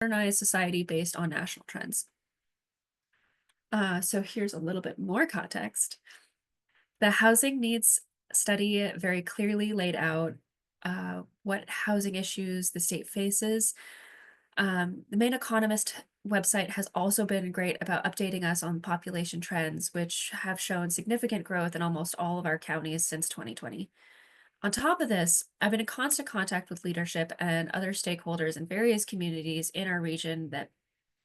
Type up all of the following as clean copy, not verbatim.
modernized society based on national trends. So here's a little bit more context. The housing needs study very clearly laid out what housing issues the state faces. The main economist website has also been great about updating us on population trends, which have shown significant growth in almost all of our counties since 2020. On top of this, I've been in constant contact with leadership and other stakeholders in various communities in our region that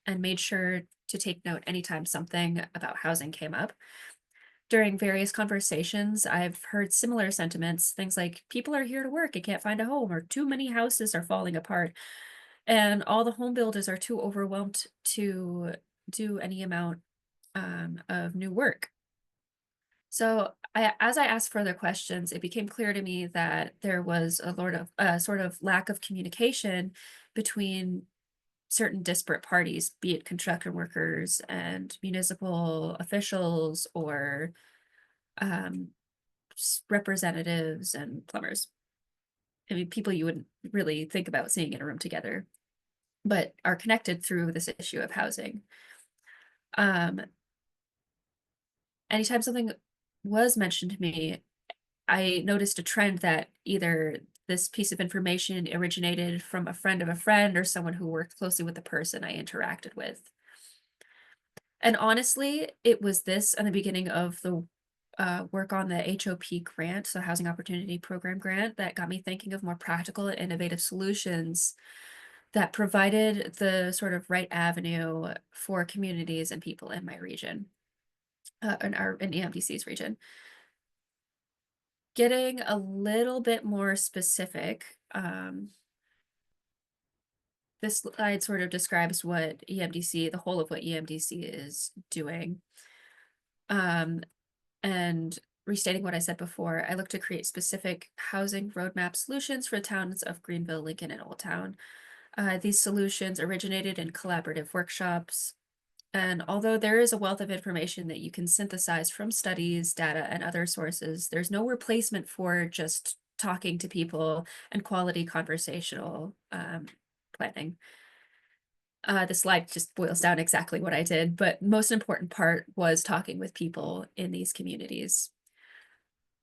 and made sure to take note anytime something about housing came up. During various conversations, I've heard similar sentiments, things like people are here to work and can't find a home, or too many houses are falling apart, and all the home builders are too overwhelmed to do any amount of new work. So, as I asked further questions, it became clear to me that there was a sort of lack of communication between certain disparate parties, be it construction workers and municipal officials or um, representatives and plumbers. I mean, people you wouldn't really think about seeing in a room together, but are connected through this issue of housing. Um, Anytime something was mentioned to me, I noticed a trend that either this piece of information originated from a friend of a friend or someone who worked closely with the person I interacted with. And honestly, it was this and the beginning of the work on the HOP grant, so Housing Opportunity Program grant, that got me thinking of more practical and innovative solutions that provided the sort of right avenue for communities and people in my region, in EMDC's region. Getting a little bit more specific, this slide sort of describes what EMDC, the whole of what EMDC is doing. Um, and restating what I said before, I look to create specific housing roadmap solutions for the towns of Greenville, Lincoln, and Old Town. These solutions originated in collaborative workshops. And although there is a wealth of information that you can synthesize from studies, data, and other sources, there's no replacement for just talking to people and quality conversational planning. The slide just boils down exactly what I did, but most important part was talking with people in these communities.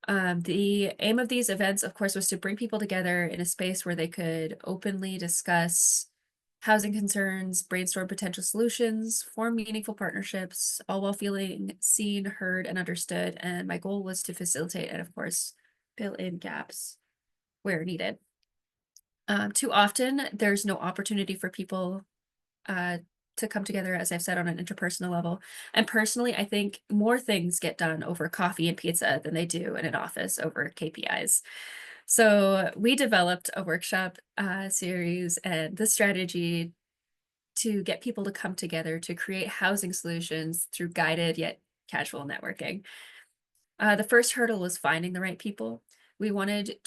The aim of these events, of course, was to bring people together in a space where they could openly discuss housing concerns, brainstorm potential solutions, form meaningful partnerships, all while feeling seen, heard, and understood. And my goal was to facilitate and, of course, fill in gaps where needed. Too often, there's no opportunity for people uh, to come together, as I've said, on an interpersonal level. And personally, I think more things get done over coffee and pizza than they do in an office over KPIs. So we developed a workshop series and the strategy to get people to come together to create housing solutions through guided yet casual networking. The first hurdle was finding the right people. We wanted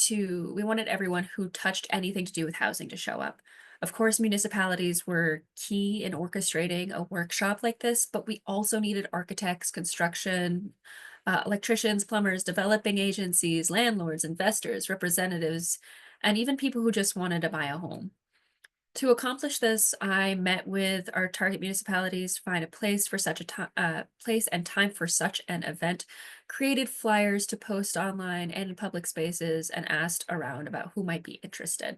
everyone who touched anything to do with housing to show up. Of course, municipalities were key in orchestrating a workshop like this, but we also needed architects, construction, electricians, plumbers, developing agencies, landlords, investors, representatives, and even people who just wanted to buy a home. To accomplish this, I met with our target municipalities to find a place for such a place and time for such an event, created flyers to post online and in public spaces, and asked around about who might be interested.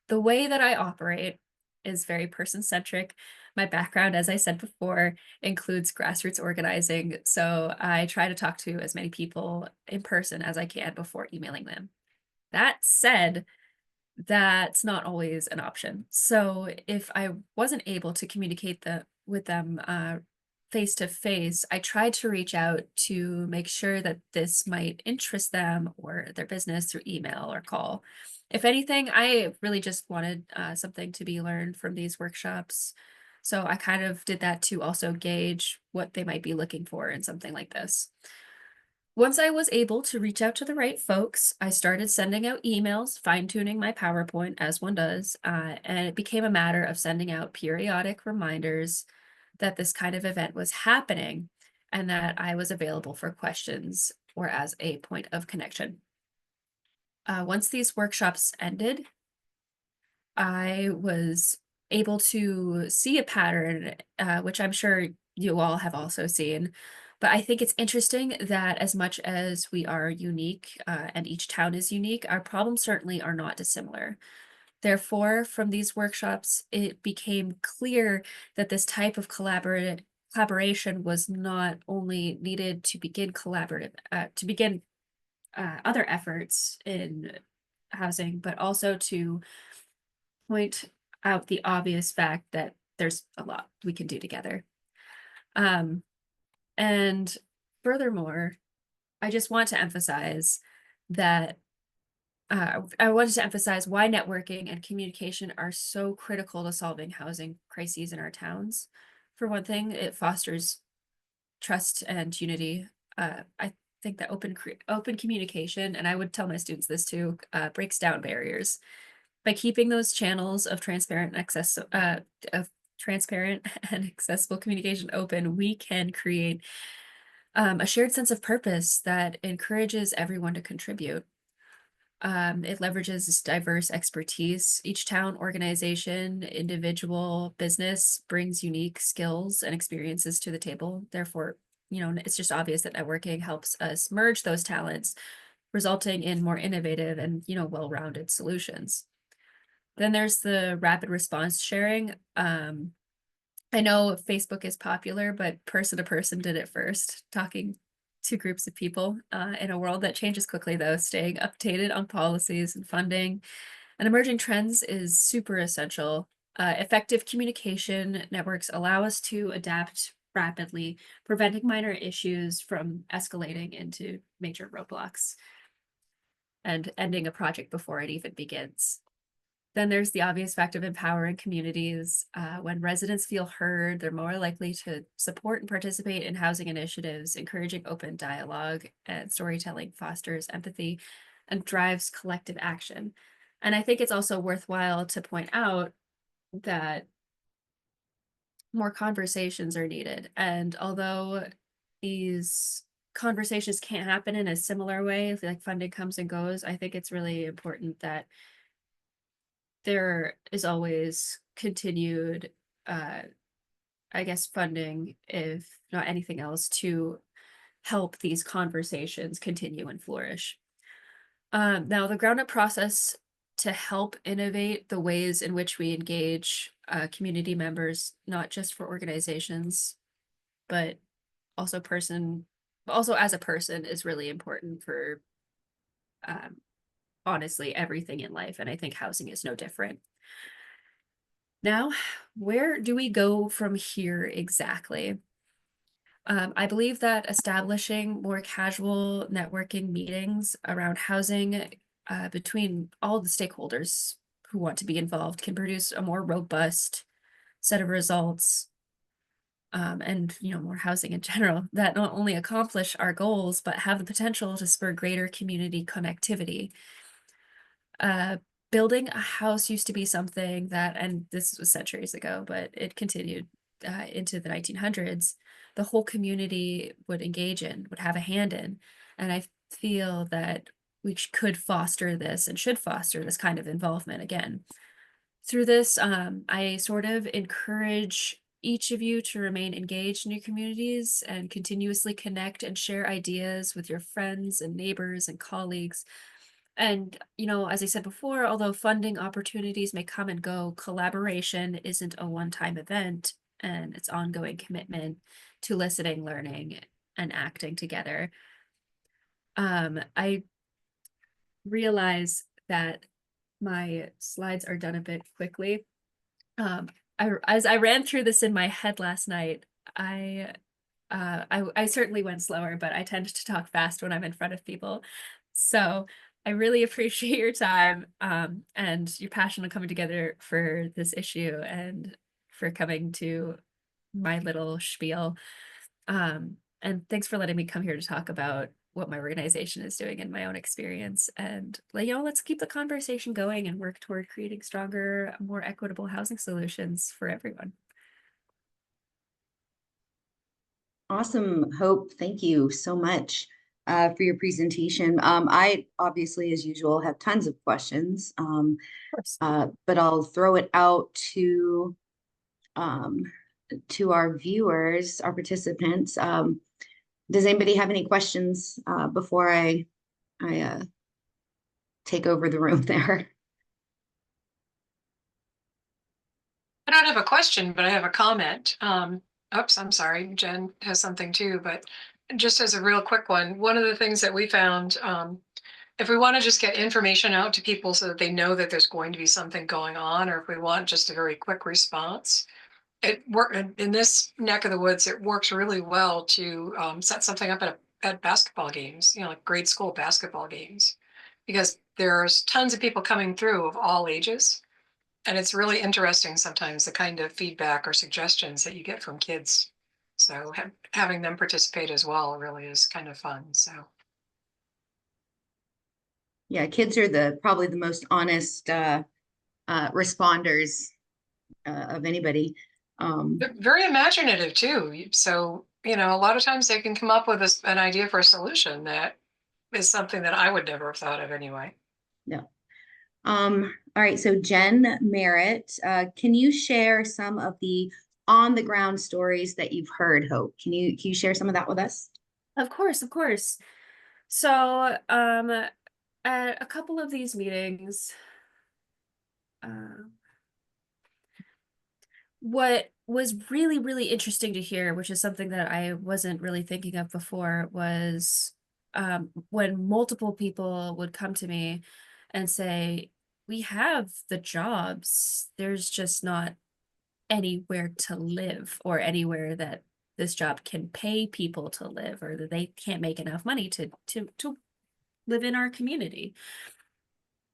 The way that I operate is very person-centric. My background, as I said before, includes grassroots organizing, so I try to talk to as many people in person as I can before emailing them. That said, that's not always an option. So if I wasn't able to communicate with them face to face, I tried to reach out to make sure that this might interest them or their business through email or call. If anything, I really just wanted something to be learned from these workshops. So I kind of did that to also gauge what they might be looking for in something like this. Once I was able to reach out to the right folks, I started sending out emails, fine-tuning my PowerPoint as one does, and it became a matter of sending out periodic reminders that this kind of event was happening and that I was available for questions or as a point of connection. Once these workshops ended, I was able to see a pattern, which I'm sure you all have also seen. But I think it's interesting that as much as we are unique, and each town is unique, our problems certainly are not dissimilar. Therefore, from these workshops, it became clear that this type of collaboration was not only needed to begin other efforts in housing, but also to point out the obvious fact that there's a lot we can do together. Um, and furthermore, I just want to emphasize that I wanted to emphasize why networking and communication are so critical to solving housing crises in our towns. For one thing, it fosters trust and unity. I think that open communication, and I would tell my students this too, breaks down barriers. By keeping those channels of transparent and accessible communication open, we can create a shared sense of purpose that encourages everyone to contribute. It leverages this diverse expertise. Each town, organization, individual, business brings unique skills and experiences to the table. Therefore, it's just obvious that networking helps us merge those talents, resulting in more innovative and, well-rounded solutions. Then there's the rapid response sharing. I know Facebook is popular, but person to person did it first, talking to groups of people in a world that changes quickly, though. Staying updated on policies and funding and emerging trends is super essential. Effective communication networks allow us to adapt rapidly, preventing minor issues from escalating into major roadblocks and ending a project before it even begins. Then there's the obvious fact of empowering communities. When residents feel heard, they're more likely to support and participate in housing initiatives. Encouraging open dialogue and storytelling fosters empathy and drives collective action. And I think it's also worthwhile to point out that more conversations are needed. And although these conversations can't happen in a similar way, like funding comes and goes, I think it's really important that there is always continued, uh, I guess, funding, if not anything else, to help these conversations continue and flourish. Now, the ground up process to help innovate the ways in which we engage community members, not just for organizations, but also also as a person, is really important for um, honestly everything in life. And I think housing is no different. Now, where do we go from here exactly? I believe that establishing more casual networking meetings around housing between all the stakeholders who want to be involved can produce a more robust set of results, and more housing in general that not only accomplish our goals but have the potential to spur greater community connectivity. Uh, Building a house used to be something that, and this was centuries ago, but it continued into the 1900s. The whole community would engage in, would have a hand in. And I feel that could foster this and should foster this kind of involvement again. Through this, I sort of encourage each of you to remain engaged in your communities and continuously connect and share ideas with your friends and neighbors and colleagues. And, as I said before, although funding opportunities may come and go, collaboration isn't a one-time event, and it's ongoing commitment to listening, learning, and acting together. I realize that my slides are done a bit quickly. As I ran through this in my head last night, I certainly went slower, but I tend to talk fast when I'm in front of people. So I really appreciate your time, and your passion on coming together for this issue and for coming to my little spiel. And thanks for letting me come here to talk about what my organization is doing in my own experience. And let's keep the conversation going and work toward creating stronger, more equitable housing solutions for everyone. Awesome, Hope. Thank you so much. for your presentation. I obviously, as usual, have tons of questions, Of course. but I'll throw it out um, to our viewers, our participants. Does anybody have any questions before I take over the room there? I don't have a question, but I have a comment. Oops, I'm sorry. Jen has something too, but just as a real quick one of the things that we found, if we want to just get information out to people so that they know that there's going to be something going on, or if we want just a very quick response, it work in this neck of the woods. It works really well to set something up at basketball games, like grade school basketball games, because there's tons of people coming through of all ages. And it's really interesting sometimes the kind of feedback or suggestions that you get from kids. So having them participate as well really is kind of fun. So Yeah, kids are probably the most honest responders of anybody. they're very imaginative too. So, a lot of times they can come up with an idea for a solution that is something that I would never have thought of anyway. Yeah. All right, so Jen Merritt, can you share some of the on the ground stories that you've heard, Hope? Can you share some of that with us? Of course, of course. So, at a couple of these meetings, uh, what was really, really interesting to hear, which is something that I wasn't really thinking of before, was when multiple people would come to me and say, "We have the jobs, there's just not anywhere to live or anywhere that this job can pay people to live, or that they can't make enough money to live in our community,"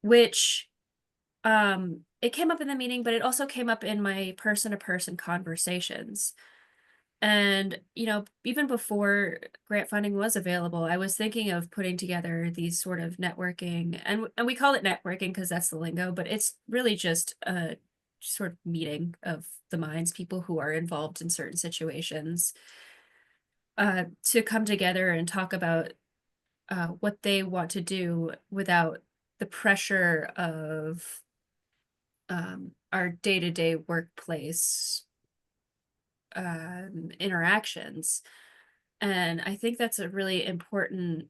which it came up in the meeting, but it also came up in my person to person conversations. And, even before grant funding was available, I was thinking of putting together these sort of networking, and we call it networking because that's the lingo, but it's really just a sort of meeting of the minds, people who are involved in certain situations, to come together and talk about what they want to do without the pressure of our day-to-day workplace interactions. And I think that's a really important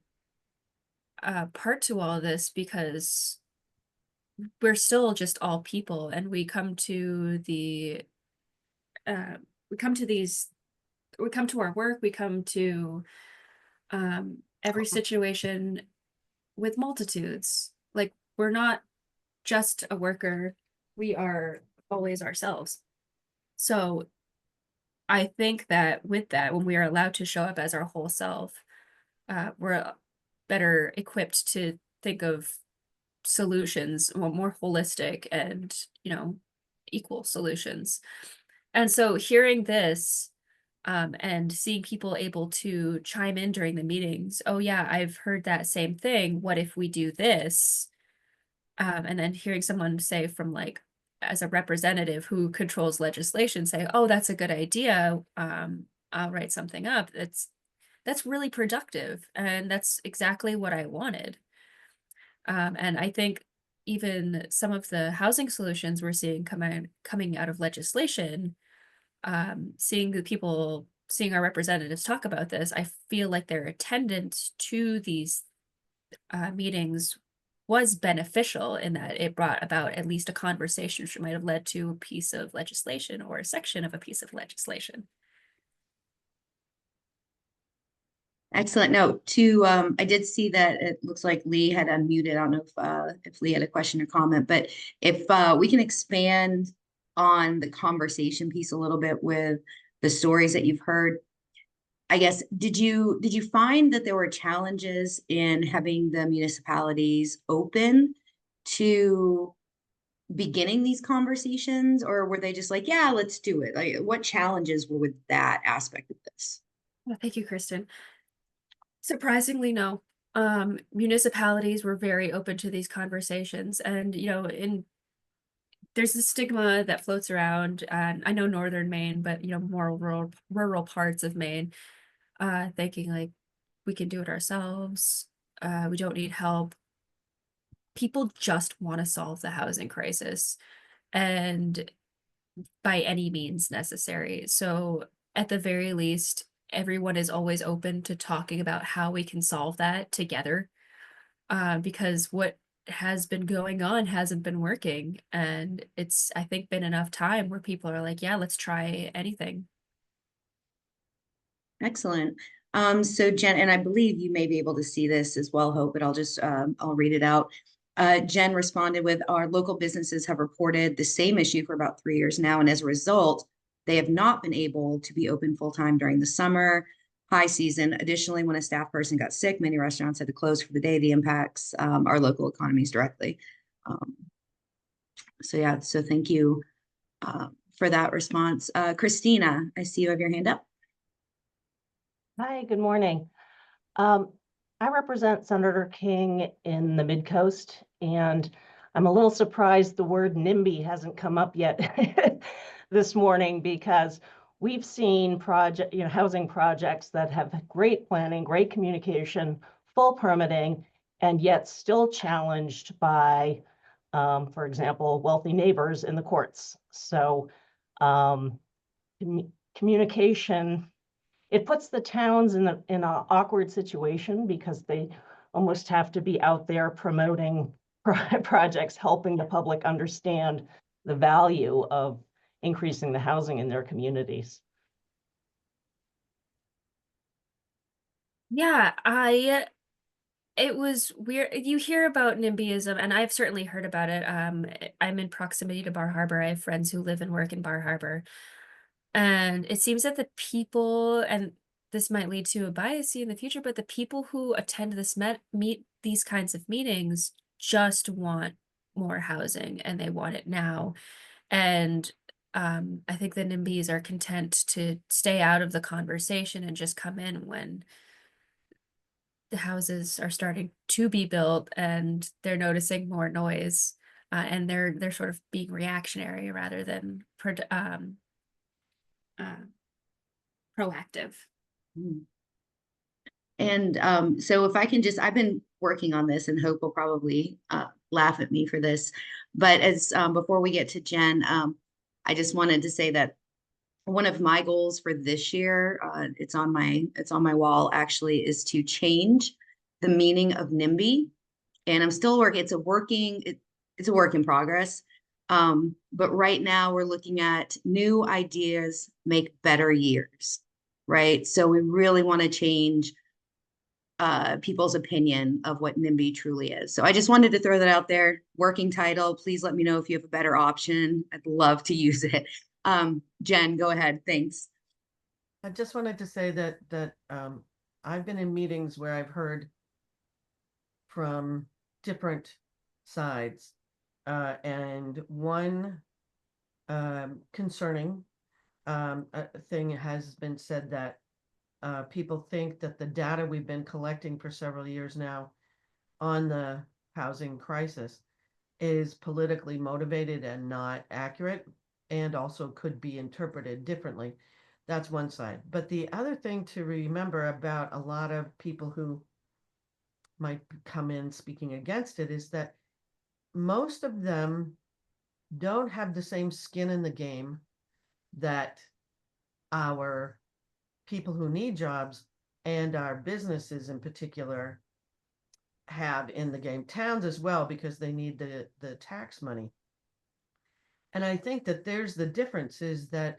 part to all this, because we're still just all people, and uh, we come to these we come to our work, we come to every situation with multitudes. Like, we're not just a worker, we are always ourselves. So I think that with that, when we are allowed to show up as our whole self, we're better equipped to think of solutions, well, more holistic and, equal solutions. And so hearing this, and seeing people able to chime in during the meetings, oh yeah, I've heard that same thing. What if we do this? And then hearing someone say, from like, as a representative who controls legislation, say, oh, that's a good idea. I'll write something up. That's really productive. And that's exactly what I wanted. And I think even some of the housing solutions we're seeing coming out of legislation, seeing our representatives talk about this, I feel like their attendance to these meetings was beneficial, in that it brought about at least a conversation which might have led to a piece of legislation or a section of a piece of legislation. Excellent note. I did see that it looks like Lee had unmuted. I don't know if Lee had a question or comment, but if we can expand on the conversation piece a little bit with the stories that you've heard. I guess, did you find that there were challenges in having the municipalities open to beginning these conversations, or were they just like, yeah, let's do it? Like, what challenges were with that aspect of this? Well, thank you, Kristen. Surprisingly, no. Municipalities were very open to these conversations, and there's a stigma that floats around, and I know northern Maine, but more rural parts of Maine, thinking like, we can do it ourselves. We don't need help. People just want to solve the housing crisis, and by any means necessary. So at the very least, everyone is always open to talking about how we can solve that together. Because what has been going on hasn't been working. And it's, I think, been enough time where people are like, yeah, let's try anything. Excellent. So Jen, and I believe you may be able to see this as well, Hope, but I'll read it out. Jen responded with, our local businesses have reported the same issue for about 3 years now, and as a result, they have not been able to be open full-time during the summer high season. Additionally, when a staff person got sick, many restaurants had to close for the day. The impacts our local economies directly. So yeah, so thank you for that response. Christina, I see you have your hand up. Hi, good morning. I represent Senator King in the Mid-Coast, and I'm a little surprised the word NIMBY hasn't come up yet this morning, because we've seen housing projects that have great planning, great communication, full permitting, and yet still challenged by, for example, wealthy neighbors in the courts. So communication, it puts the towns in an awkward situation, because they almost have to be out there promoting projects, helping the public understand the value of increasing the housing in their communities. Yeah, it was weird. You hear about NIMBYism, and I've certainly heard about it. I'm in proximity to Bar Harbor. I have friends who live and work in Bar Harbor. And it seems that the people, and this might lead to a bias in the future, but the people who attend these kinds of meetings just want more housing, and they want it now. And I think the NIMBYs are content to stay out of the conversation and just come in when the houses are starting to be built and they're noticing more noise, and they're sort of being reactionary rather than uh, proactive. And so if I can just, I've been working on this, and Hope will probably laugh at me for this, but as before we get to Jen, I just wanted to say that one of my goals for this year, it's on my wall actually, is to change the meaning of NIMBY. And I'm still working, it's a work in progress. But right now we're looking at new ideas make better years, right? So we really want to change people's opinion of what NIMBY truly is. So I just wanted to throw that out there. Working title, please let me know if you have a better option. I'd love to use it. Jen, go ahead. Thanks. I just wanted to say that I've been in meetings where I've heard from different sides, and one concerning thing has been said that people think that the data we've been collecting for several years now on the housing crisis is politically motivated and not accurate, and also could be interpreted differently. That's one side. But the other thing to remember about a lot of people who might come in speaking against it is that most of them don't have the same skin in the game that our people who need jobs and our businesses in particular have in the game. Towns as well, because they need the tax money. And I think that there's the difference, is that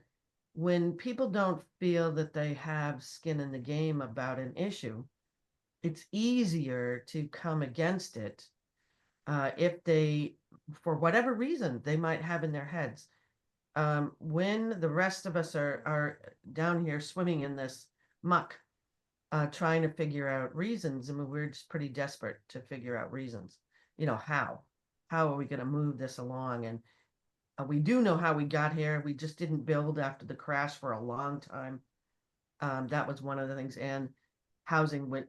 when people don't feel that they have skin in the game about an issue, it's easier to come against it if they, for whatever reason, they might have in their heads. When the rest of us are down here swimming in this muck, trying to figure out reasons, I mean, we're just pretty desperate to figure out reasons. How are we going to move this along? And we do know how we got here. We just didn't build after the crash for a long time. That was one of the things. And housing went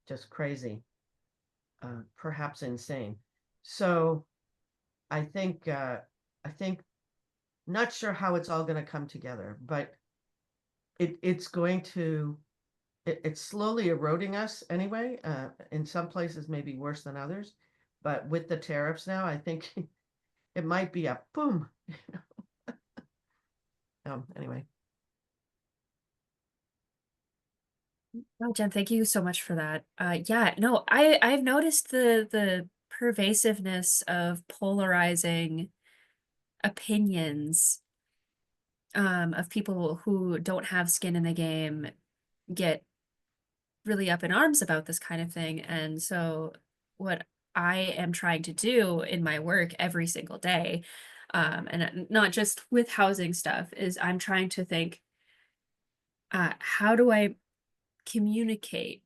just crazy, perhaps insane. So I think not sure how it's all going to come together, but it's going to it's slowly eroding us anyway. In some places, maybe worse than others. But with the tariffs now, I think it might be a boom. Anyway. Oh, Jen, thank you so much for that. Yeah, no, I've noticed the pervasiveness of polarizing opinions of people who don't have skin in the game get really up in arms about this kind of thing. And so what I am trying to do in my work every single day, and not just with housing stuff, is I'm trying to think, how do I communicate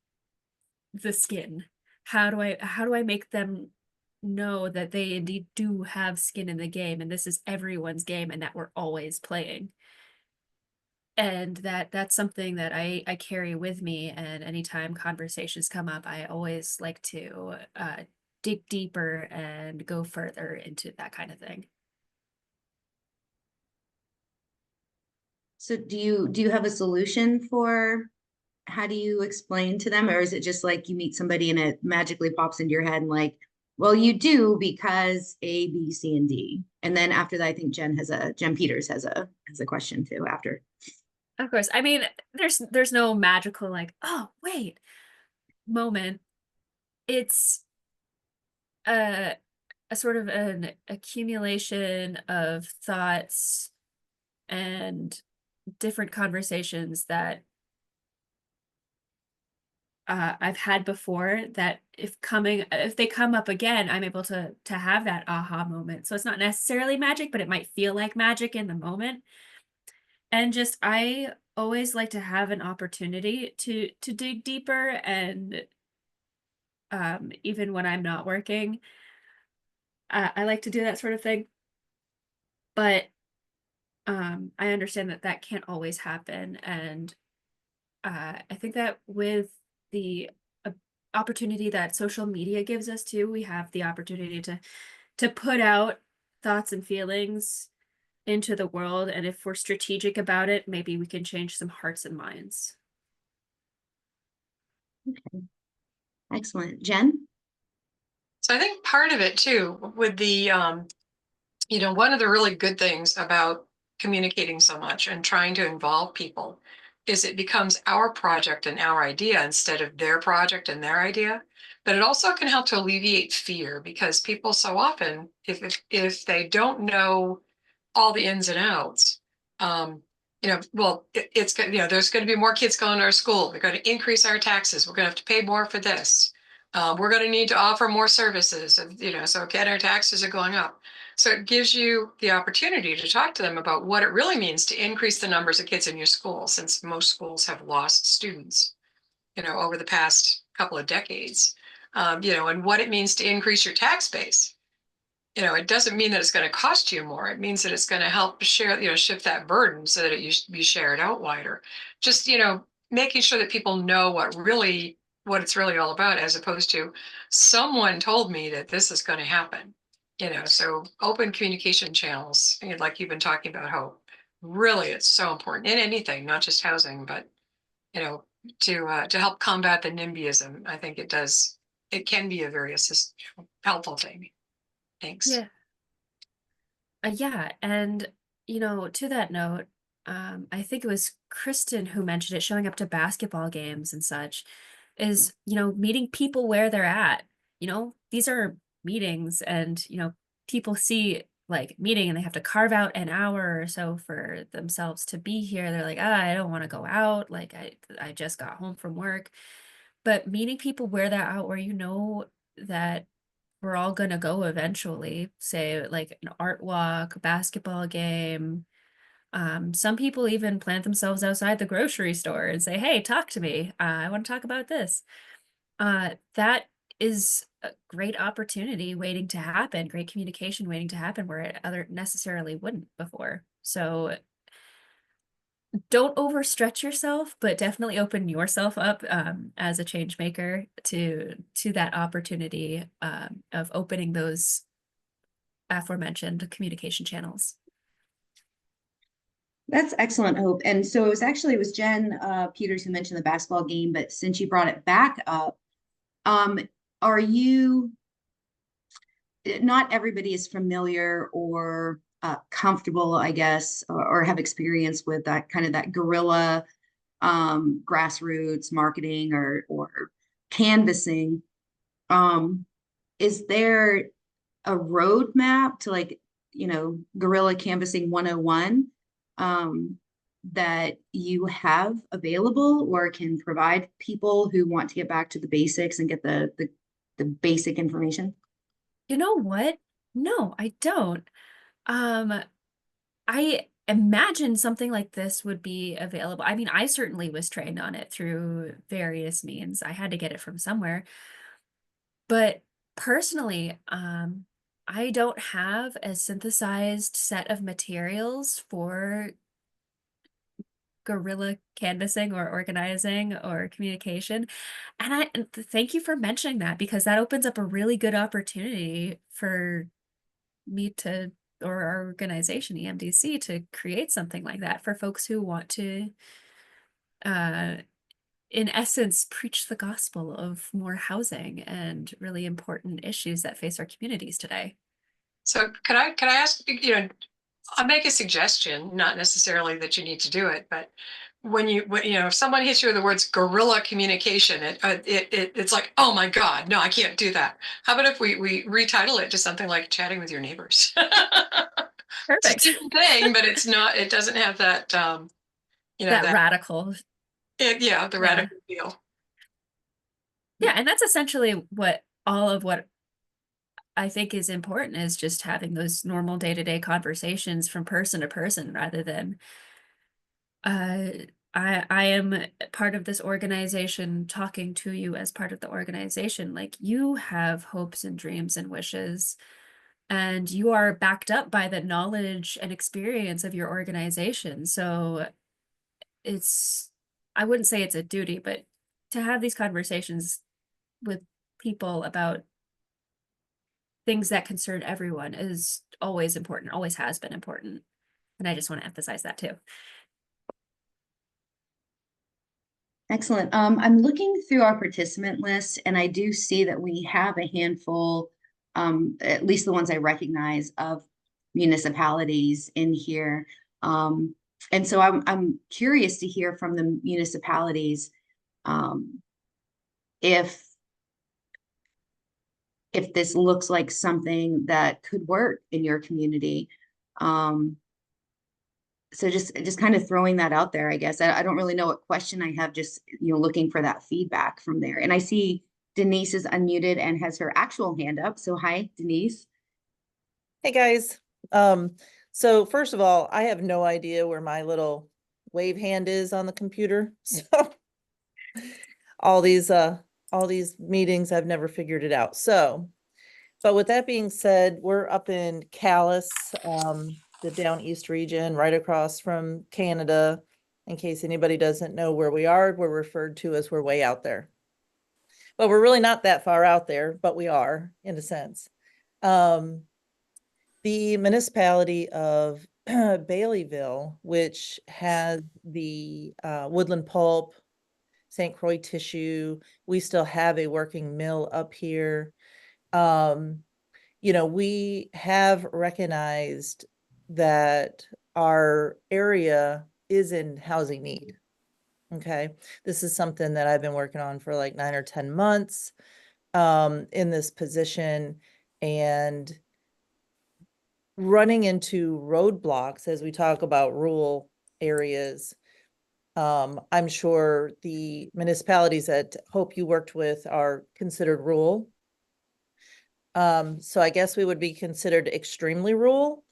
the skin? How do I make them know that they indeed do have skin in the game and this is everyone's game and that we're always playing? And that's something that I carry with me, and anytime conversations come up, I always like to dig deeper and go further into that kind of thing. So do you have a solution for how do you explain to them, or is it just like you meet somebody and it magically pops into your head and like, well, you do because A, B, C, and D. And then after that, I think Jen Peters has a question too after. Of course, I mean, there's no magical like, oh wait, moment. It's a sort of an accumulation of thoughts and different conversations that I've had before, that if they come up again, I'm able to have that aha moment. So it's not necessarily magic, but it might feel like magic in the moment. And just I always like to have an opportunity to dig deeper, and even when I'm not working, I like to do that sort of thing. But I understand that that can't always happen, and I think that with the uh, opportunity that social media gives us too, we have the opportunity to put out thoughts and feelings into the world, and if we're strategic about it, maybe we can change some hearts and minds. Okay. Excellent. Jen? So I think part of it too, with the, one of the really good things about communicating so much and trying to involve people is it becomes our project and our idea instead of their project and their idea. But it also can help to alleviate fear, because people so often, if they don't know all the ins and outs, it's good, there's going to be more kids going to our school. We're going to increase our taxes. We're going to have to pay more for this. We're going to need to offer more services, so again, our taxes are going up. So it gives you the opportunity to talk to them about what it really means to increase the numbers of kids in your school, since most schools have lost students, over the past couple of decades, and what it means to increase your tax base. It doesn't mean that it's going to cost you more. It means that it's going to help shift that burden so that it be shared out wider. Just, making sure that people know what it's really all about, as opposed to someone told me that this is going to happen. So open communication channels, like you've been talking about, Hope. Really, it's so important in anything, not just housing, but to help combat the NIMBYism. I think it can be a very helpful thing. Thanks. Yeah. Yeah, and to that note, I think it was Kristen who mentioned it, showing up to basketball games and such, is, meeting people where they're at. These are meetings, and people see like meeting and they have to carve out an hour or so for themselves to be here. They're like, I don't want to go out. Like I just got home from work. But meeting people where they're at, where that we're all gonna go eventually, say like an art walk, a basketball game. Some people even plant themselves outside the grocery store and say, hey, talk to me. I want to talk about this. That is a great opportunity waiting to happen, great communication waiting to happen where it other necessarily wouldn't before. So don't overstretch yourself, but definitely open yourself up as a change maker to that opportunity of opening those aforementioned communication channels. That's excellent, Hope. And so it was Jen Peters who mentioned the basketball game, but since you brought it back up, um, are you, not everybody is familiar or comfortable, I guess, or have experience with that kind of that guerrilla grassroots marketing or canvassing. Is there a roadmap to like, guerrilla canvassing 101 that you have available or can provide people who want to get back to the basics and get the basic information? You know what? No, I don't. Um, I imagine something like this would be available. I mean, I certainly was trained on it through various means. I had to get it from somewhere. But personally, I don't have a synthesized set of materials for guerrilla canvassing or organizing or communication. And thank you for mentioning that because that opens up a really good opportunity for me to, or our organization, EMDC, to create something like that for folks who want to, uh, in essence, preach the gospel of more housing and really important issues that face our communities today. So could I ask, I'll make a suggestion, not necessarily that you need to do it, but if someone hits you with the words guerrilla communication, it's like, oh my God, no, I can't do that. How about if we retitle it to something like chatting with your neighbors? Perfect. It's the same thing, but it's not, it doesn't have that, That radical. the radical feel. Yeah, and that's essentially what all of what I think is important is just having those normal day-to-day conversations from person to person rather than uh I am part of this organization talking to you as part of the organization. Like you have hopes and dreams and wishes, and you are backed up by the knowledge and experience of your organization. So it's, I wouldn't say it's a duty, but to have these conversations with people about things that concern everyone is always important, always has been important. And I just want to emphasize that too. Excellent. I'm looking through our participant list and I do see that we have a handful, at least the ones I recognize, of municipalities in here. And so I'm curious to hear from the municipalities if this looks like something that could work in your community. So just kind of throwing that out there, I guess. I don't really know what question I have, just looking for that feedback from there. And I see Denise is unmuted and has her actual hand up. So hi, Denise. Hey guys. So first of all, I have no idea where my little wave hand is on the computer. So all these meetings, I've never figured it out. So, but with that being said, we're up in Calais, the down east region, right across from Canada. In case anybody doesn't know where we are, we're referred to as we're way out there. But we're really not that far out there, but we are in a sense. The municipality of Baileyville, which has the woodland pulp, St. Croix tissue, we still have a working mill up here. We have recognized that our area is in housing need. Okay. This is something that I've been working on for like 9 or 10 months in this position, and running into roadblocks as we talk about rural areas. I'm sure the municipalities that Hope you worked with are considered rural. So I guess we would be considered extremely rural.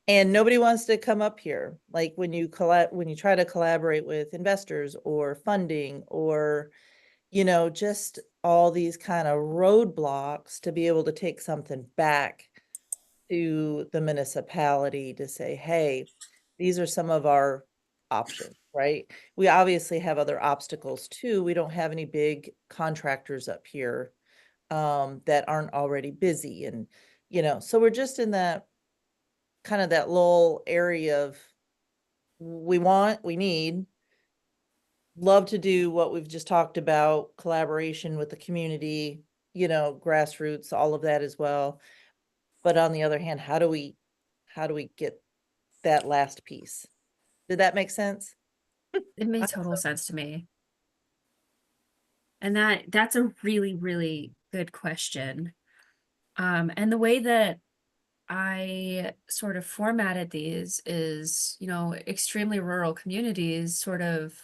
And nobody wants to come up here. Like when you try to collaborate with investors or funding or, just all these kind of roadblocks to be able to take something back to the municipality to say, hey, these are some of our options, right? We obviously have other obstacles too. We don't have any big contractors up here that aren't already busy. And, so we're just in that kind of that lull area of we need. Love to do what we've just talked about, collaboration with the community, you know, grassroots, all of that as well. But on the other hand, how do we get that last piece? Did that make sense? It made total sense to me. And that's a really, really good question. And the way that I sort of formatted these is, you know, extremely rural communities sort of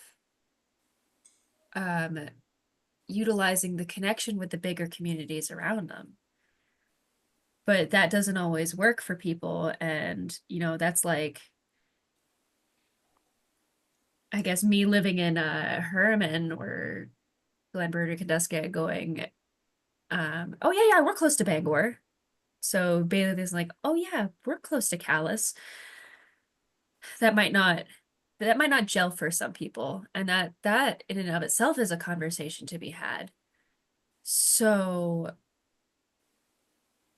utilizing the connection with the bigger communities around them. But that doesn't always work for people. And, you know, that's like, I guess me living in Herman or Glenbrook or Kenduskeag going, oh yeah, we're close to Bangor. So Bailey is like, oh yeah, we're close to Calais. That might not gel for some people. And that in and of itself is a conversation to be had. So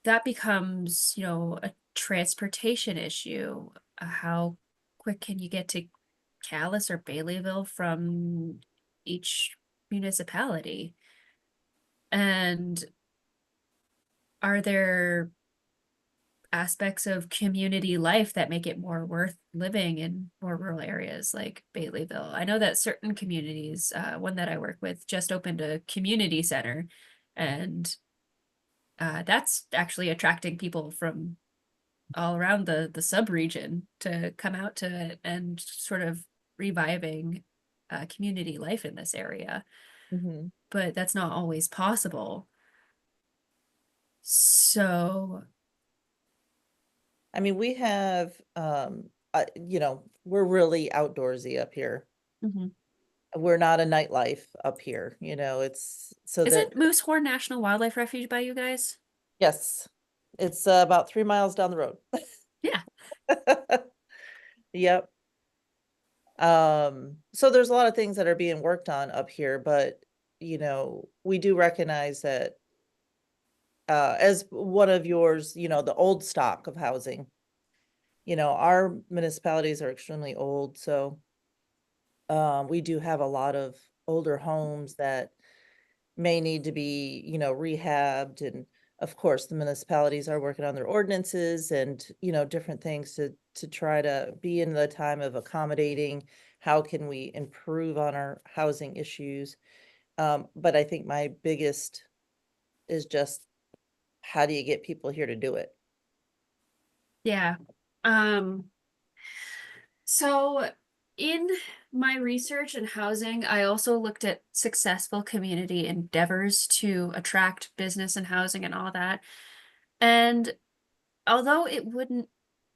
that becomes, you know, a transportation issue. How quick can you get to Calais or Baileyville from each municipality? And are there aspects of community life that make it more worth living in more rural areas like Baileyville? I know that certain communities, one that I work with just opened a community center, and that's actually attracting people from all around the sub-region to come out to it and sort of reviving community life in this area. Mhm. But that's not always possible. So I mean, we have, you know, we're really outdoorsy up here. mhm. We're not a nightlife up here, you know, it's so that, Isn't Moose Horn National Wildlife Refuge by you guys? yes, it's about 3 miles down the road. Yeah. Yep. So there's a lot of things that are being worked on up here, but you know, we do recognize that as one of yours, you know, the old stock of housing, you know, our municipalities are extremely old, so we do have a lot of older homes that may need to be, you know, rehabbed. And of course, the municipalities are working on their ordinances and, you know, different things to try to be in the time of accommodating. How can we improve on our housing issues? But I think my biggest is just how do you get people here to do it? Yeah. So in my research in housing, I also looked at successful community endeavors to attract business and housing and all that. And although it wouldn't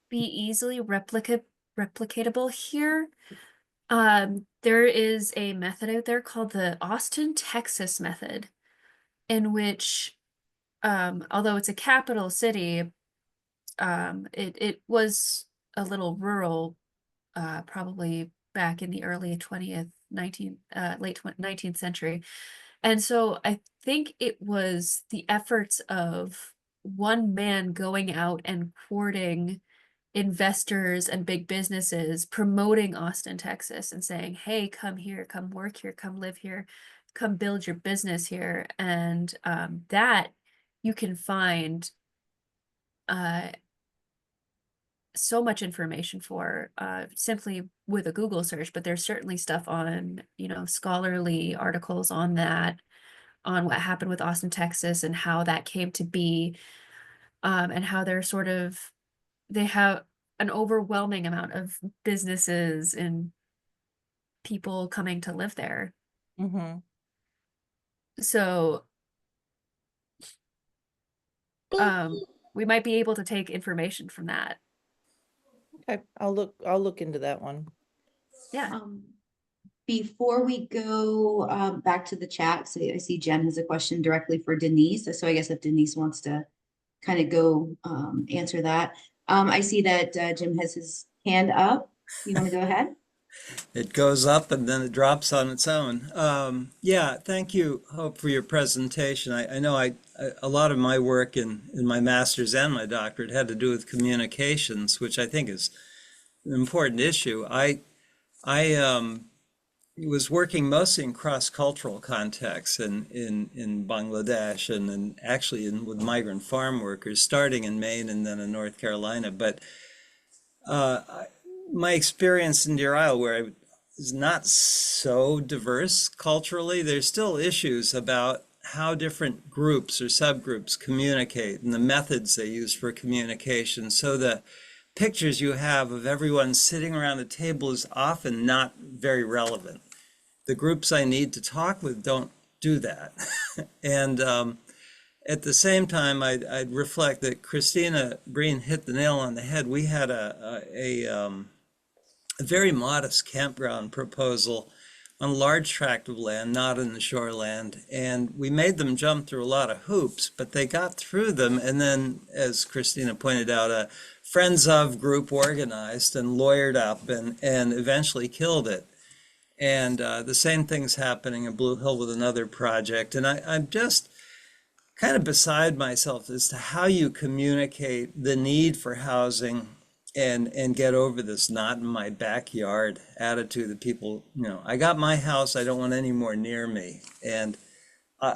be easily replicatable here, there is a method out there called the Austin, Texas method, in which, although it's a capital city, it was a little rural, probably back in the early 19th century. And so I think it was the efforts of one man going out and courting investors and big businesses, promoting Austin, Texas, and saying, hey, come here, come work here, come live here, come build your business here. And that you can find so much information for simply with a Google search, but there's certainly stuff on, you know, scholarly articles on that, on what happened with Austin, Texas, and how that came to be, and how they have an overwhelming amount of businesses and people coming to live there. Mm-hmm. So we might be able to take information from that. Okay, I'll look into that one. Yeah. Before we go back to the chat, so I see Jen has a question directly for Denise. So I guess if Denise wants to kind of go answer that. I see that Jim has his hand up. You want to go ahead? It goes up and then it drops on its own. Yeah, thank you, Hope, for your presentation. I know a lot of my work in my master's and my doctorate had to do with communications, which I think is an important issue. I I was working mostly in cross-cultural contexts in Bangladesh and actually with migrant farm workers, starting in Maine and then in North Carolina. But my experience in Deer Isle, where I is not so diverse culturally, there's still issues about how different groups or subgroups communicate and the methods they use for communication. So the pictures you have of everyone sitting around a table is often not very relevant. The groups I need to talk with don't do that. And at the same time, I'd reflect that Christina Breen hit the nail on the head. We had a very modest campground proposal on a large tract of land, not in the shoreland. And we made them jump through a lot of hoops, but they got through them. And then, as Christina pointed out, a Friends of group organized and lawyered up and eventually killed it. And the same thing's happening in Blue Hill with another project. And I'm just kind of beside myself as to how you communicate the need for housing and get over this not in my backyard attitude that people, I got my house, I don't want any more near me. And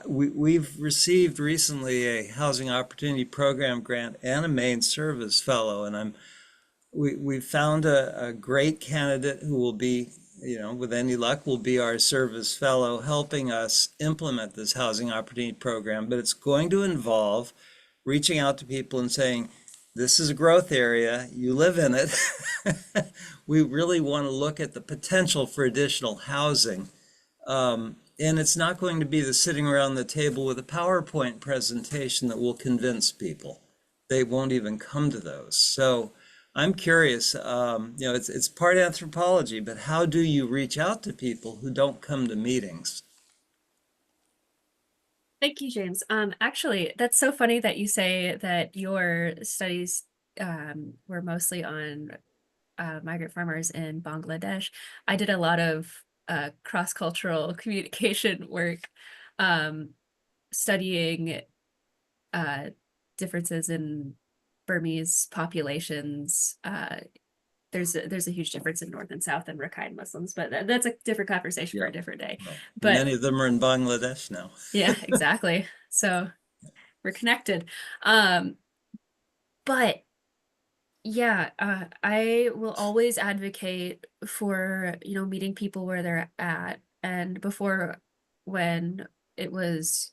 we've received recently a Housing Opportunity Program grant and a Main Service Fellow, and we found a great candidate who will be, with any luck, will be our service fellow helping us implement this Housing Opportunity Program. But it's going to involve reaching out to people and saying, this is a growth area, you live in it. We really want to look at the potential for additional housing. And it's not going to be the sitting around the table with a PowerPoint presentation that will convince people. They won't even come to those. So I'm curious, it's part anthropology, but how do you reach out to people who don't come to meetings? Thank you, James. Actually, that's so funny that you say that your studies were mostly on migrant farmers in Bangladesh. I did a lot of cross-cultural communication work, studying differences in Burmese populations. There's a huge difference in North and South and Rakhine Muslims, but that's a different conversation for a different day. Well, But many of them are in Bangladesh now. yeah, exactly. So we're connected. But yeah, I will always advocate for, meeting people where they're at. And before, when it was,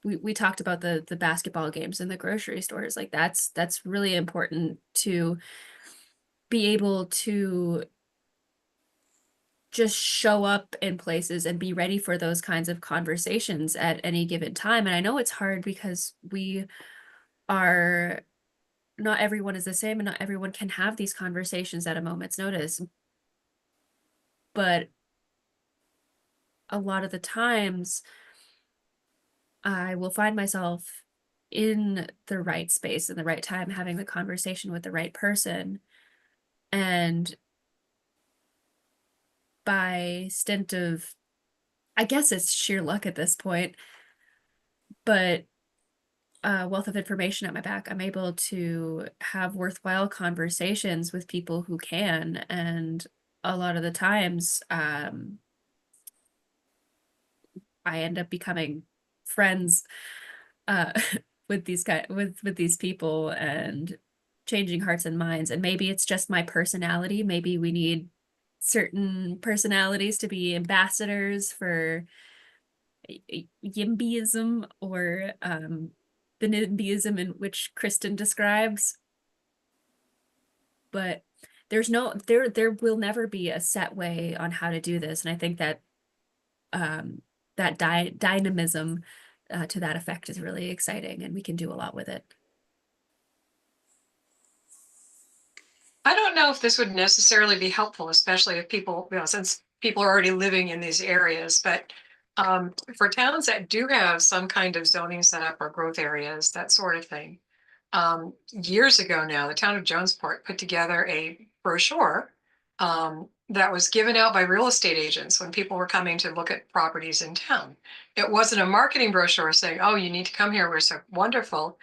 we talked about the basketball games in the grocery stores, like that's really important to be able to just show up in places and be ready for those kinds of conversations at any given time. And I know it's hard because not everyone is the same and not everyone can have these conversations at a moment's notice. But a lot of the times I will find myself in the right space in the right time, having the conversation with the right person. And by stint of, I guess it's sheer luck at this point, but wealth of information at my back, I'm able to have worthwhile conversations with people who can. And a lot of the times, I end up becoming friends with these people and changing hearts and minds. And maybe it's just my personality. Maybe we need certain personalities to be ambassadors for YIMBYism or the NIMBYism in which Kristen describes. But there will never be a set way on how to do this. And I think that dynamism to that effect is really exciting, and we can do a lot with it. I don't know if this would necessarily be helpful, especially if people, since people are already living in these areas, but for towns that do have some kind of zoning setup or growth areas, that sort of thing. Years ago now, the town of Jonesport put together a brochure that was given out by real estate agents when people were coming to look at properties in town. It wasn't a marketing brochure saying, oh, you need to come here, we're so wonderful.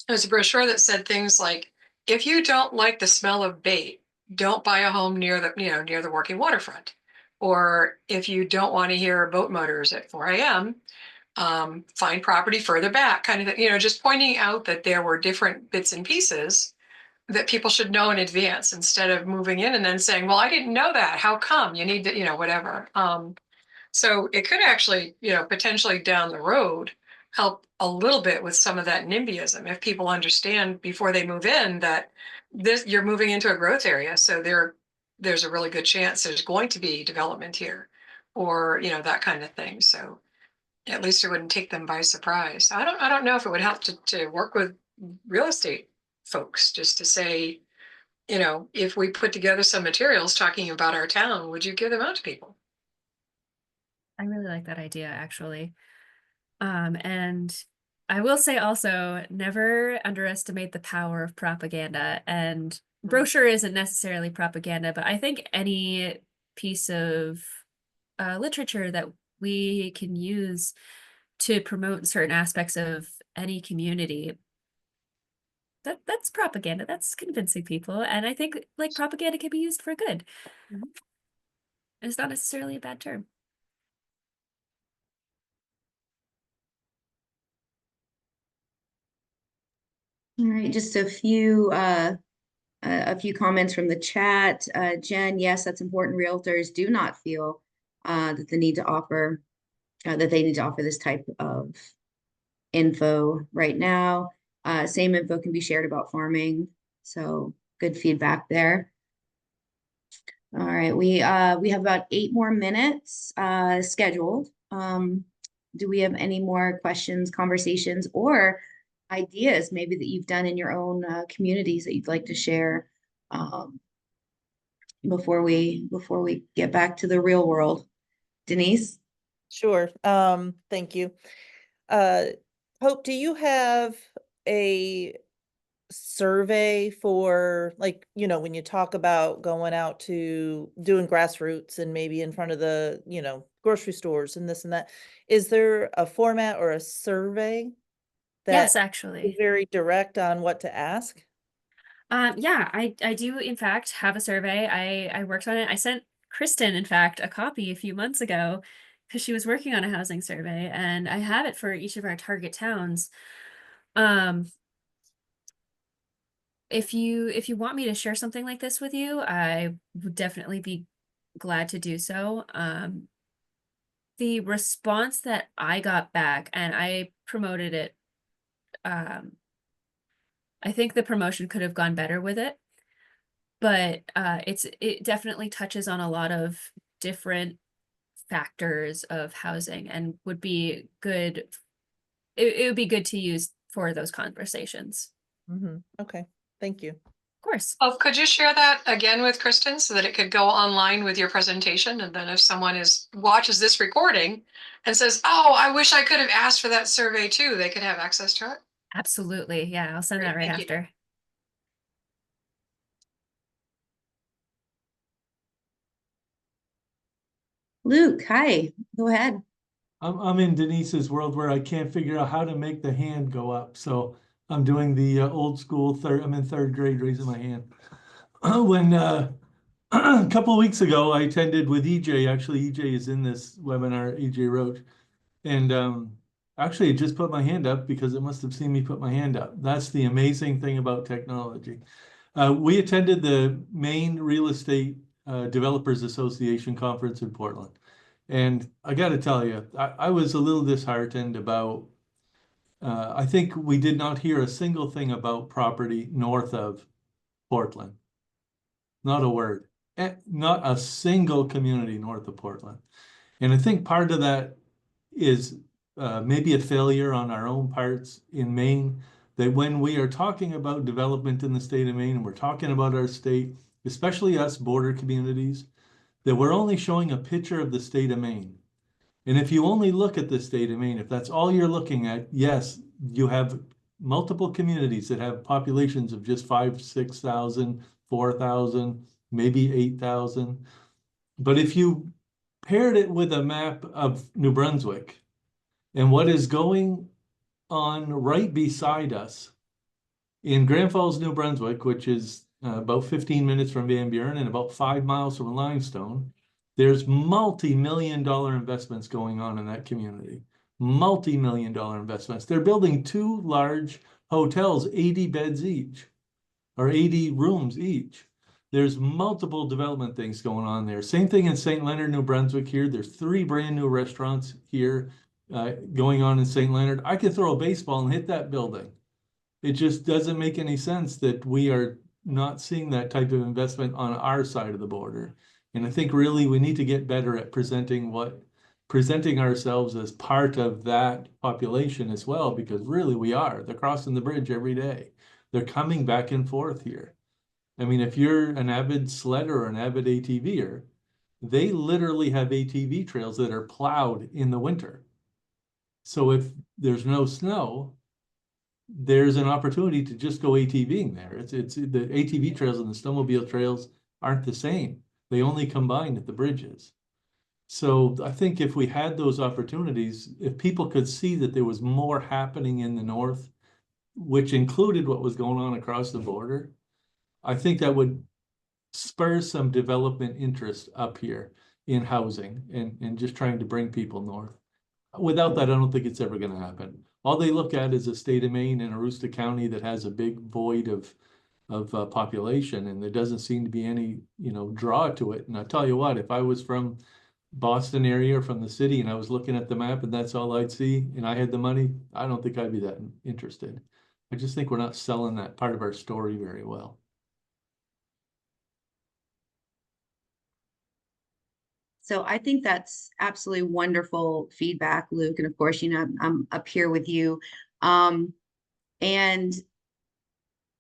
It was a brochure that said things like, if you don't like the smell of bait, don't buy a home near the working waterfront. Or if you don't want to hear boat motors at 4 a.m., find property further back, kind of thing. Just pointing out that there were different bits and pieces that people should know in advance, instead of moving in and then saying, well, I didn't know that. How come? You need to, whatever. So it could actually, potentially down the road help a little bit with some of that NIMBYism, if people understand before they move in that you're moving into a growth area. So there's a really good chance there's going to be development here, or, that kind of thing. So at least it wouldn't take them by surprise. I don't know if it would help to work with real estate folks, just to say, if we put together some materials talking about our town, would you give them out to people? I really like that idea, actually. And I will say also, never underestimate the power of propaganda. And brochure isn't necessarily propaganda, but I think any piece of literature that we can use to promote certain aspects of any community, that's propaganda. That's convincing people. And I think like propaganda can be used for good. It's not necessarily a bad term. All right, just a few comments from the chat. Jen, yes, that's important. Realtors do not feel that they need to offer this type of info right now. Same info can be shared about farming, so good feedback there. All right, we have about 8 more minutes scheduled. Do we have any more questions, conversations, or ideas maybe that you've done in your own communities that you'd like to share before we get back to the real world? Denise? Sure. Thank you. Hope, do you have a survey for, like, when you talk about going out to doing grassroots and maybe in front of the, grocery stores and this and that, is there a format or a survey that Yes, is actually. very direct on what to ask? Yeah, I do in fact have a survey. I worked on it. I sent Kristen, in fact, a copy a few months ago because she was working on a housing survey, and I have it for each of our target towns. If you want me to share something like this with you, I would definitely be glad to do so. The response that I got back, and I promoted it, I think the promotion could have gone better with it, but it definitely touches on a lot of different factors of housing and would be good. It would be good to use for those conversations. Okay, thank you. Of course. Oh, could you share that again with Kristen so that it could go online with your presentation? And then if someone watches this recording and says, oh, I wish I could have asked for that survey too, they could have access to it. Absolutely. Yeah, I'll send Great, that right thank you. after. Luke, hi, go ahead. I'm in Denise's world where I can't figure out how to make the hand go up. So I'm doing the old school I'm in 3rd grade, raising my hand. When a couple of weeks ago, I attended with EJ. Actually, EJ is in this webinar, EJ Roach. And actually, it just put my hand up because it must have seen me put my hand up. That's the amazing thing about technology. We attended the Maine Real Estate Developers Association conference in Portland. And I got to tell you, I was a little disheartened about, I think we did not hear a single thing about property north of Portland. Not a word. Not a single community north of Portland. And I think part of that is maybe a failure on our own parts in Maine, that when we are talking about development in the state of Maine and we're talking about our state, especially us border communities, that we're only showing a picture of the state of Maine. And if you only look at the state of Maine, if that's all you're looking at, yes, you have multiple communities that have populations of just 5,000, 6,000, 4,000, maybe 8,000. But if you paired it with a map of New Brunswick and what is going on right beside us in Grand Falls, New Brunswick, which is about 15 minutes from Van Buren and about 5 miles from Limestone. There's multi-million-dollar investments going on in that community. Multi-million-dollar investments. They're building 2 large hotels, 80 beds each, or 80 rooms each. There's multiple development things going on there. Same thing in St. Leonard, New Brunswick here. There's 3 brand new restaurants here going on in St. Leonard. I could throw a baseball and hit that building. It just doesn't make any sense that we are not seeing that type of investment on our side of the border. And I think really we need to get better at presenting ourselves as part of that population as well, because really we are. They're crossing the bridge every day. They're coming back and forth here. I mean, if you're an avid sledder or an avid ATVer, they literally have ATV trails that are plowed in the winter. So if there's no snow, there's an opportunity to just go ATVing there. It's the ATV trails and the snowmobile trails aren't the same. They only combine at the bridges. So I think if we had those opportunities, if people could see that there was more happening in the north, which included what was going on across the border, I think that would spur some development interest up here in housing and just trying to bring people north. Without that, I don't think it's ever going to happen. All they look at is a state of Maine and Aroostook County that has a big void of population, and there doesn't seem to be any, draw to it. And I tell you what, if I was from Boston area or from the city and I was looking at the map and that's all I'd see and I had the money, I don't think I'd be that interested. I just think we're not selling that part of our story very well. So I think that's absolutely wonderful feedback, Luke. And of course, I'm up here with you. And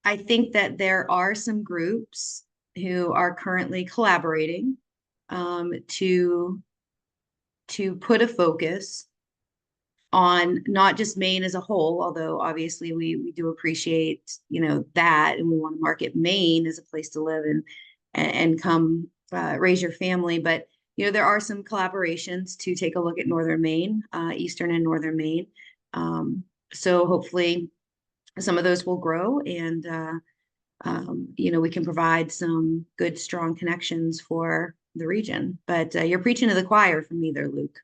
I think that there are some groups who are currently collaborating to put a focus on not just Maine as a whole, although obviously we do appreciate, that, and we want to market Maine as a place to live and come raise your family. But there are some collaborations to take a look at Northern Maine, Eastern and Northern Maine. So hopefully some of those will grow and, we can provide some good, strong connections for the region. But you're preaching to the choir from me there, Luke.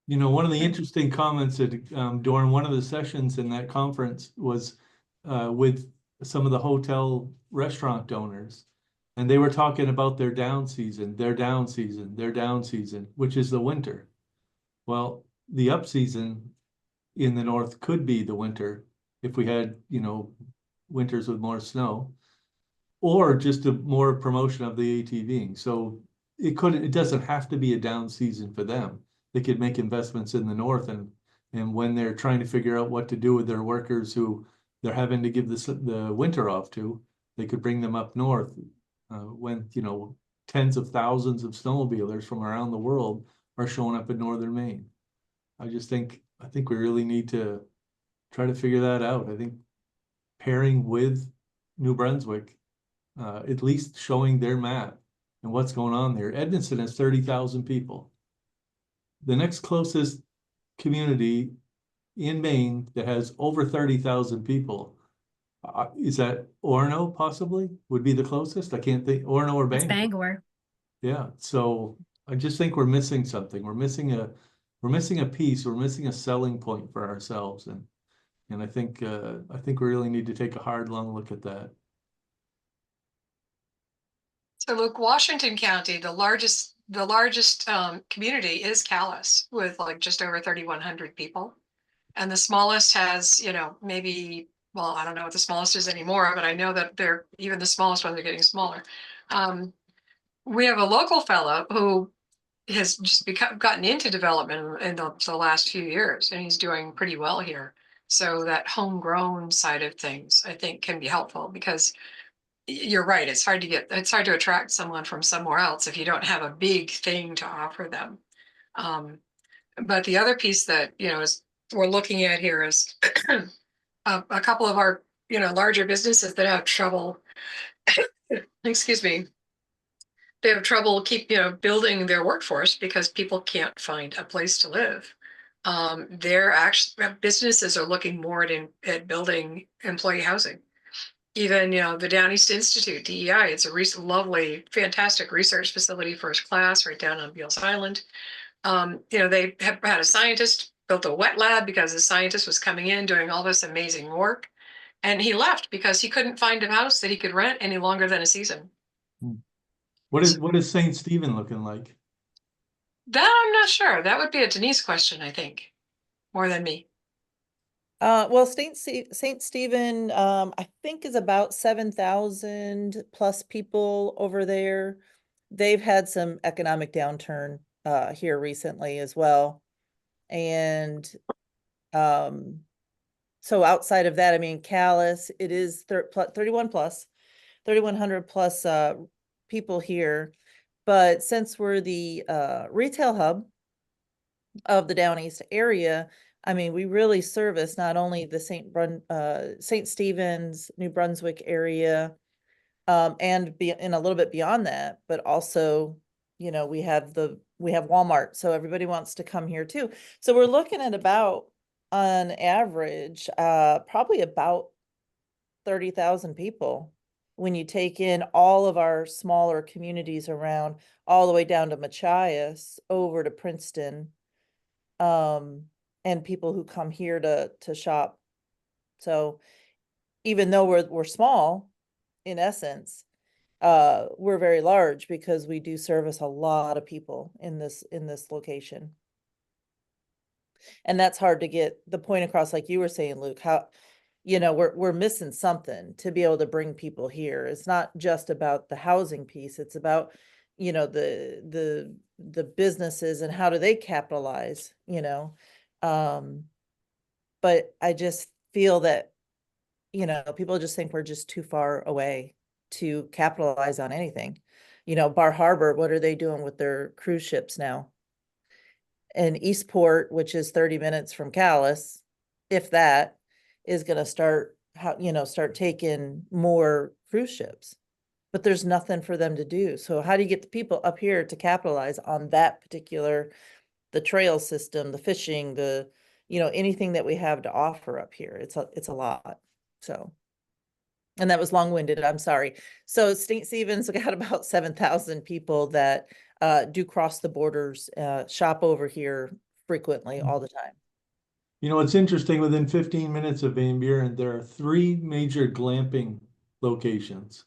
One of the interesting comments that during one of the sessions in that conference was with some of the hotel restaurant owners. And they were talking about their down season, which is the winter. Well, the up season in the north could be the winter if we had, winters with more snow, or just a more promotion of the ATVing. So it doesn't have to be a down season for them. They could make investments in the north, and when they're trying to figure out what to do with their workers who they're having to give the winter off to, they could bring them up north. When tens of thousands of snowmobilers from around the world are showing up in Northern Maine. I think we really need to try to figure that out. I think pairing with New Brunswick, at least showing their map and what's going on there. Edmonton has 30,000 people. The next closest community in Maine that has over 30,000 people, is that Orono possibly would be the closest? I can't think. Orono or Bangor. It's Bangor. Yeah, so I just think we're missing something. We're missing a piece. We're missing a selling point for ourselves, and I think we really need to take a hard, long look at that. So Luke, Washington County, the largest community is Calais with like just over 3,100 people. And the smallest has, maybe, well, I don't know what the smallest is anymore, but I know that even the smallest ones are getting smaller. We have a local fellow who has just gotten into development in the last few years, and he's doing pretty well here. So that homegrown side of things, I think, can be helpful, because you're right. It's hard to attract someone from somewhere else if you don't have a big thing to offer them. But the other piece that, is we're looking at here is a couple of our, larger businesses that have trouble, excuse me, they have trouble building their workforce because people can't find a place to live. Their businesses are looking more at building employee housing. even, the Down East Institute, DEI, it's a lovely, fantastic research facility, first class, right down on Beals Island. They have had a scientist built a wet lab because the scientist was coming in doing all this amazing work. And he left because he couldn't find a house that he could rent any longer than a season. What is St. Stephen looking like? That I'm not sure. That would be a Denise question, I think, more than me. Well, St. Stephen, I think is about 7,000 plus people over there. They've had some economic downturn here recently as well. And so outside of that, I mean, Calais, it is 31 plus, 3,100 plus people here. But since we're the retail hub of the Down East area, I mean, we really service not only the St. Stephen's, New Brunswick area, and in a little bit beyond that, but also, we have Walmart, so everybody wants to come here too. So we're looking at about, on average, probably about 30,000 people when you take in all of our smaller communities around, all the way down to Machias, over to Princeton. And people who come here to shop. So even though we're small, in essence, we're very large because we do service a lot of people in this location. And that's hard to get the point across, like you were saying, Luke, how, we're missing something to be able to bring people here. It's not just about the housing piece, it's about, the businesses and how do they capitalize, but I just feel that, people just think we're just too far away to capitalize on anything. Bar Harbor, what are they doing with their cruise ships now? And Eastport, which is 30 minutes from Calais, if that, is going to start taking more cruise ships. But there's nothing for them to do. So how do you get the people up here to capitalize on that particular, the trail system, the fishing, anything that we have to offer up here? It's a lot. So, and that was long-winded, I'm sorry. So St. Stephen's got about 7,000 people that do cross the borders, shop over here frequently all the time. It's interesting, within 15 minutes of Van Buren, there are 3 major glamping locations.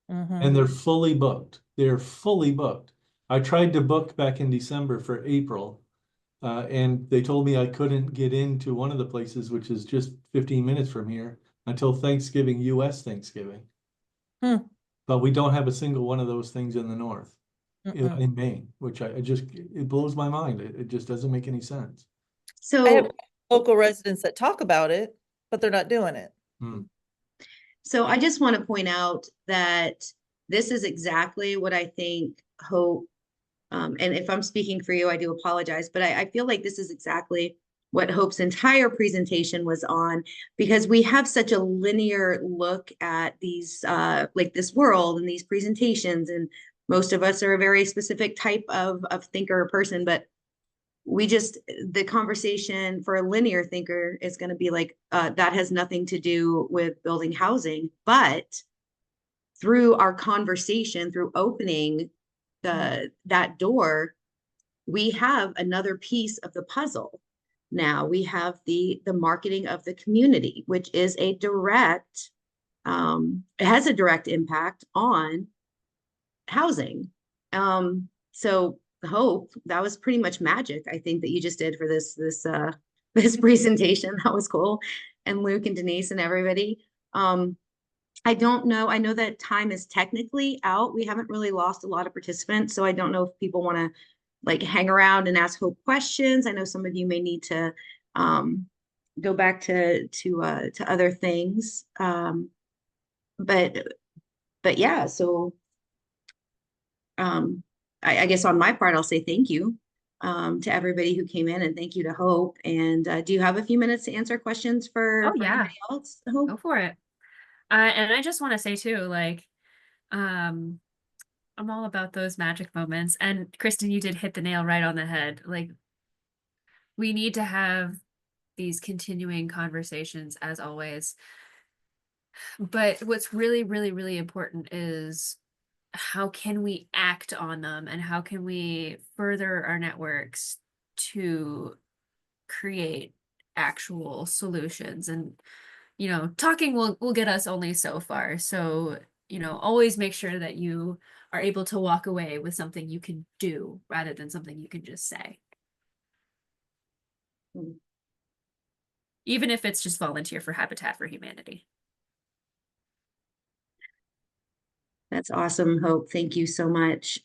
And they're fully booked. They're fully booked. I tried to book back in December for April, and they told me I couldn't get into one of the places, which is just 15 minutes from here, until Thanksgiving, US Thanksgiving. But we don't have a single one of those things in the north, in Maine, which it blows my mind. It just doesn't make any sense. So I have local residents that talk about it, but they're not doing it. So I just want to point out that this is exactly what I think Hope, and if I'm speaking for you, I do apologize, but I feel like this is exactly what Hope's entire presentation was on, because we have such a linear look at these, like this world and these presentations, and most of us are a very specific type of thinker or person, but the conversation for a linear thinker is going to be like, that has nothing to do with building housing. But through our conversation, through opening that door, we have another piece of the puzzle. Now we have the marketing of the community, which is a direct, it has a direct impact on housing. So Hope, that was pretty much magic, I think, that you just did for this presentation. That was cool. And Luke and Denise and everybody. I don't know. I know that time is technically out. We haven't really lost a lot of participants, so I don't know if people want to like hang around and ask Hope questions. I know some of you may need to go back to other things. But yeah, so I guess on my part, I'll say thank you to everybody who came in, and thank you to Hope. And do you have a few minutes to answer questions for anybody else, Hope? Go for it. And I just want to say too, like, I'm all about those magic moments. And Kristen, you did hit the nail right on the head. Like, we need to have these continuing conversations as always. But what's really, really, really important is how can we act on them and how can we further our networks to create actual solutions. And talking will get us only so far. So always make sure that you are able to walk away with something you can do rather than something you can just say. Mm. Even if it's just volunteer for Habitat for Humanity. That's awesome, Hope. Thank you so much.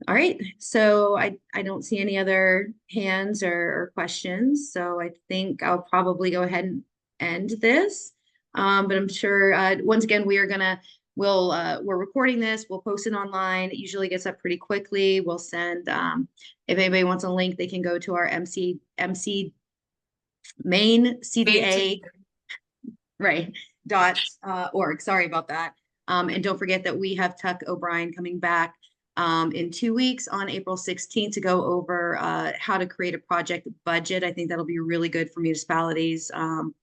All right, so I don't see any other hands or questions, so I think I'll probably go ahead and end this. But I'm sure once again we're recording this. We'll post it online. It usually gets up pretty quickly. We'll send if anybody wants a link, they can go to our MC main CDA right .org. Sorry about that. And don't forget that we have Tuck O'Brien coming back in 2 weeks on April 16th to go over how to create a project budget. I think that'll be really good for municipalities and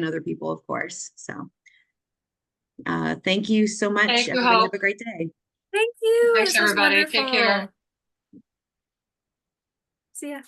other people, of course. So thank you so much. Thank you, Everybody have Hope. a great day. Thank you. Thanks, This was everybody. Take care. wonderful. See ya.